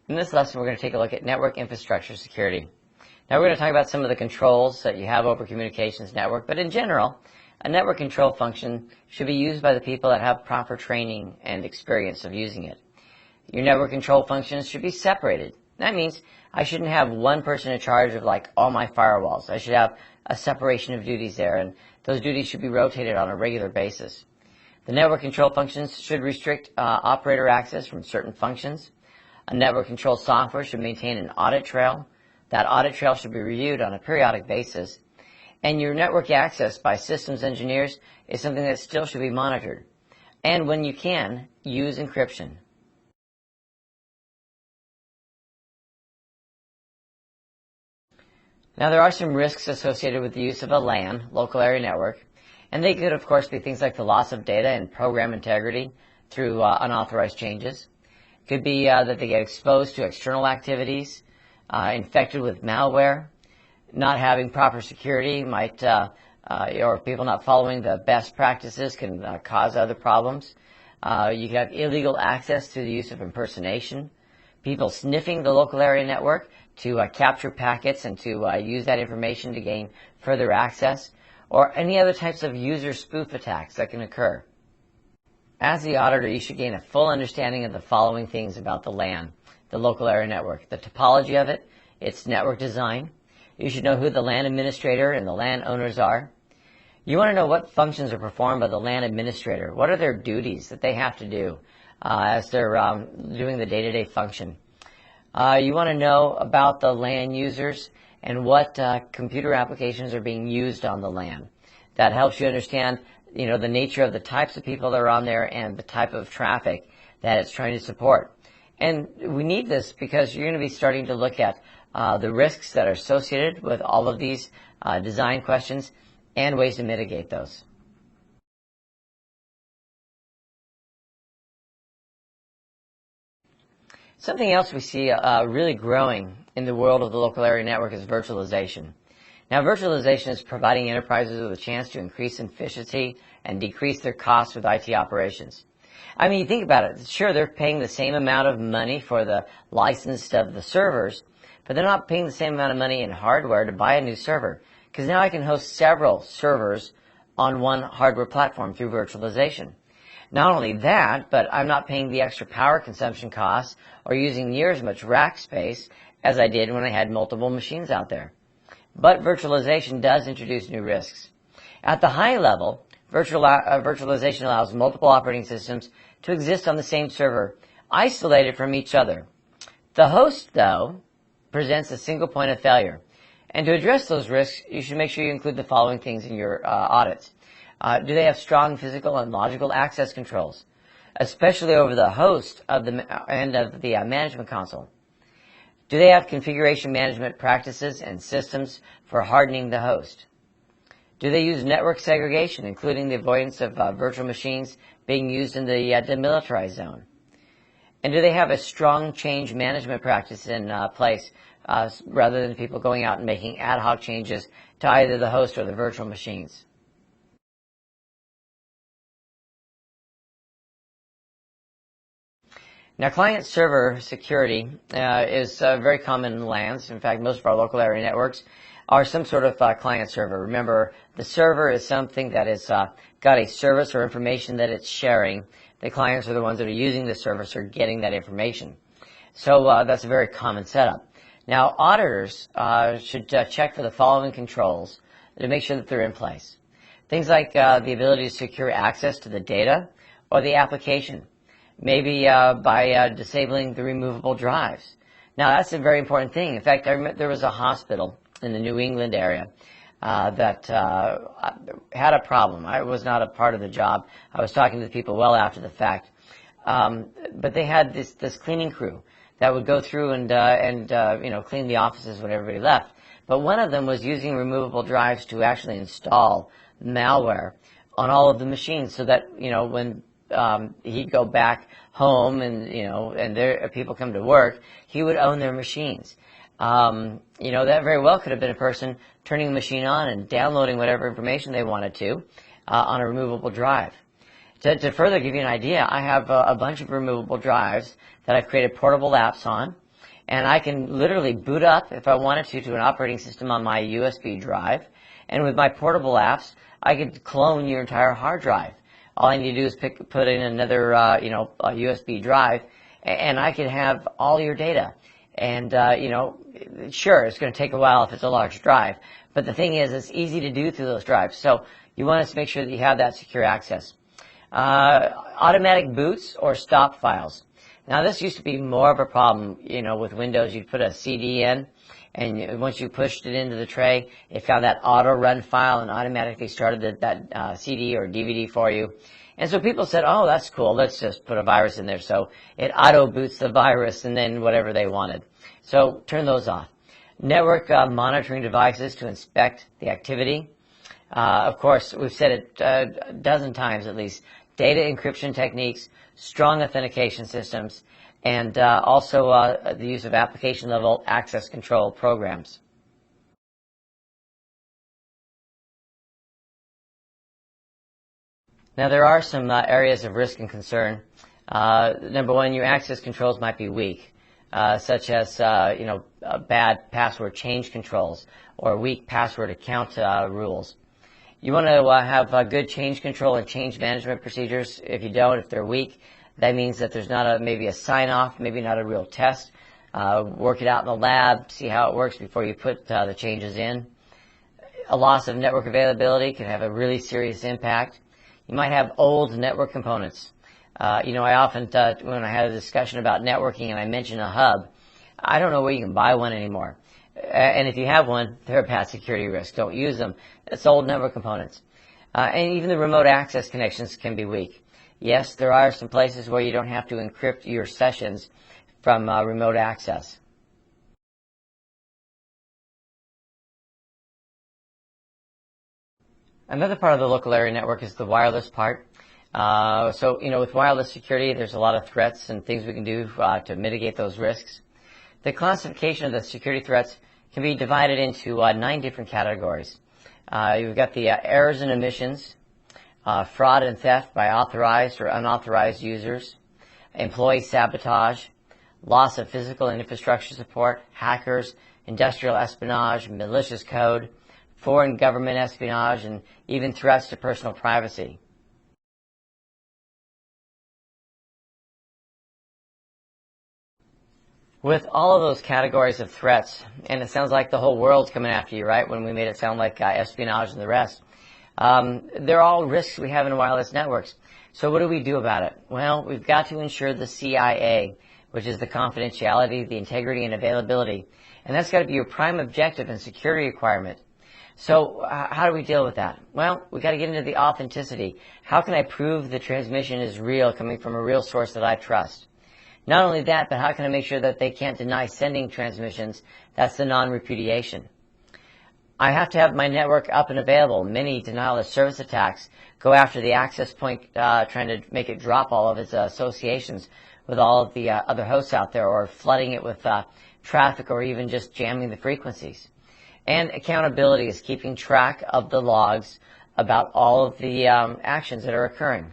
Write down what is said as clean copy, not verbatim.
In this lesson, we're going to take a look at network infrastructure security. Now, we're going to talk about some of the controls that you have over communications network, but in general, a network control function should be used by the people that have proper training and experience of using it. Your network control functions should be separated. That means I shouldn't have one person in charge of like all my firewalls. I should have a separation of duties there, and those duties should be rotated on a regular basis. The network control functions should restrict operator access from certain functions. A network control software should maintain an audit trail. That audit trail should be reviewed on a periodic basis. And your network access by systems engineers is something that still should be monitored. And when you can, use encryption. Now, there are some risks associated with the use of a LAN, local area network, and they could, of course, be things like the loss of data and program integrity through unauthorized changes. It could be that they get exposed to external activities, infected with malware, not having proper security might, or people not following the best practices can cause other problems. You can have illegal access through the use of impersonation, people sniffing the local area network to capture packets and to use that information to gain further access, or any other types of user spoof attacks that can occur. As the auditor, you should gain a full understanding of the following things about the LAN, the local area network: the topology of it, its network design. You should know who the LAN administrator and the LAN owners are. You want to know what functions are performed by the LAN administrator. What are their duties that they have to do as they're doing the day-to-day function? You want to know about the LAN users and what computer applications are being used on the LAN. That helps you understand, the nature of the types of people that are on there and the type of traffic that it's trying to support. And we need this because you're going to be starting to look at the risks that are associated with all of these design questions and ways to mitigate those. Something else we see really growing in the world of the local area network is virtualization. Now, virtualization is providing enterprises with a chance to increase efficiency and decrease their costs with IT operations. I mean, you think about it. Sure, they're paying the same amount of money for the license of the servers, but they're not paying the same amount of money in hardware to buy a new server, because now I can host several servers on one hardware platform through virtualization. Not only that, but I'm not paying the extra power consumption costs or using near as much rack space as I did when I had multiple machines out there. But virtualization does introduce new risks. At the high level, virtualization allows multiple operating systems to exist on the same server, isolated from each other. The host, though, presents a single point of failure. And to address those risks, you should make sure you include the following things in your audits. Do they have strong physical and logical access controls, especially over the host of the management console? Do they have configuration management practices and systems for hardening the host? Do they use network segregation, including the avoidance of virtual machines being used in the demilitarized zone? And do they have a strong change management practice in place rather than people going out and making ad hoc changes to either the host or the virtual machines? Now, client-server security is very common in LANs. In fact, most of our local area networks are some sort of client-server. Remember, the server is something that has got a service or information that it's sharing. The clients are the ones that are using the service or getting that information. So that's a very common setup. Now, auditors should check for the following controls to make sure that they're in place. Things like the ability to secure access to the data or the application. Maybe by disabling the removable drives. Now, that's a very important thing. In fact, I remember there was a hospital in the New England area that had a problem. I was not a part of the job. I was talking to the people well after the fact. But they had this cleaning crew that would go through and clean the offices when everybody left. But one of them was using removable drives to actually install malware on all of the machines, so that when he'd go back home and their people come to work, he would own their machines. That very well could have been a person turning the machine on and downloading whatever information they wanted to on a removable drive. To further give you an idea, I have a bunch of removable drives that I've created portable apps on. and I can literally boot up, if I wanted to an operating system on my USB drive. And with my portable apps, I could clone your entire hard drive. All I need to do is put in another, a USB drive, and I could have all your data. And, sure, it's going to take a while if it's a large drive, but the thing is, it's easy to do through those drives. So you want to make sure that you have that secure access. Automatic boots or stop files. Now, this used to be more of a problem, with Windows. You'd put a CD in, and once you pushed it into the tray, it found that auto-run file and automatically started that CD or DVD for you. And so people said, oh, that's cool, let's just put a virus in there. So it auto-boots the virus and then whatever they wanted. So turn those off. Network monitoring devices to inspect the activity. Of course, we've said it a dozen times at least, data encryption techniques, strong authentication systems, and also the use of application-level access control programs. Now, there are some areas of risk and concern. Number one, your access controls might be weak, such as bad password change controls or weak password account rules. You want to have good change control and change management procedures. If you don't, if they're weak, that means that there's not maybe a sign-off, maybe not a real test. Work it out in the lab, see how it works before you put the changes in. A loss of network availability can have a really serious impact. You might have old network components. I often, when I had a discussion about networking and I mentioned a hub, I don't know where you can buy one anymore. And if you have one, they're a bad security risk. Don't use them. It's old network components. And even the remote access connections can be weak. Yes, there are some places where you don't have to encrypt your sessions from remote access. Another part of the local area network is the wireless part. With wireless security, there's a lot of threats and things we can do to mitigate those risks. The classification of the security threats can be divided into 9 different categories. You've got the errors and omissions, fraud and theft by authorized or unauthorized users, employee sabotage, loss of physical and infrastructure support, hackers, industrial espionage, malicious code, foreign government espionage, and even threats to personal privacy. With all of those categories of threats, and it sounds like the whole world's coming after you, right, when we made it sound like espionage and the rest, they're all risks we have in wireless networks. So what do we do about it? Well, we've got to ensure the CIA, which is the confidentiality, the integrity, and availability. And that's got to be your prime objective and security requirement. So how do we deal with that? Well, we've got to get into the authenticity. How can I prove the transmission is real, coming from a real source that I trust? Not only that, but how can I make sure that they can't deny sending transmissions? That's the non-repudiation. I have to have my network up and available. Many denial of service attacks go after the access point, trying to make it drop all of its associations with all of the other hosts out there, or flooding it with traffic, or even just jamming the frequencies. And accountability is keeping track of the logs about all of the actions that are occurring.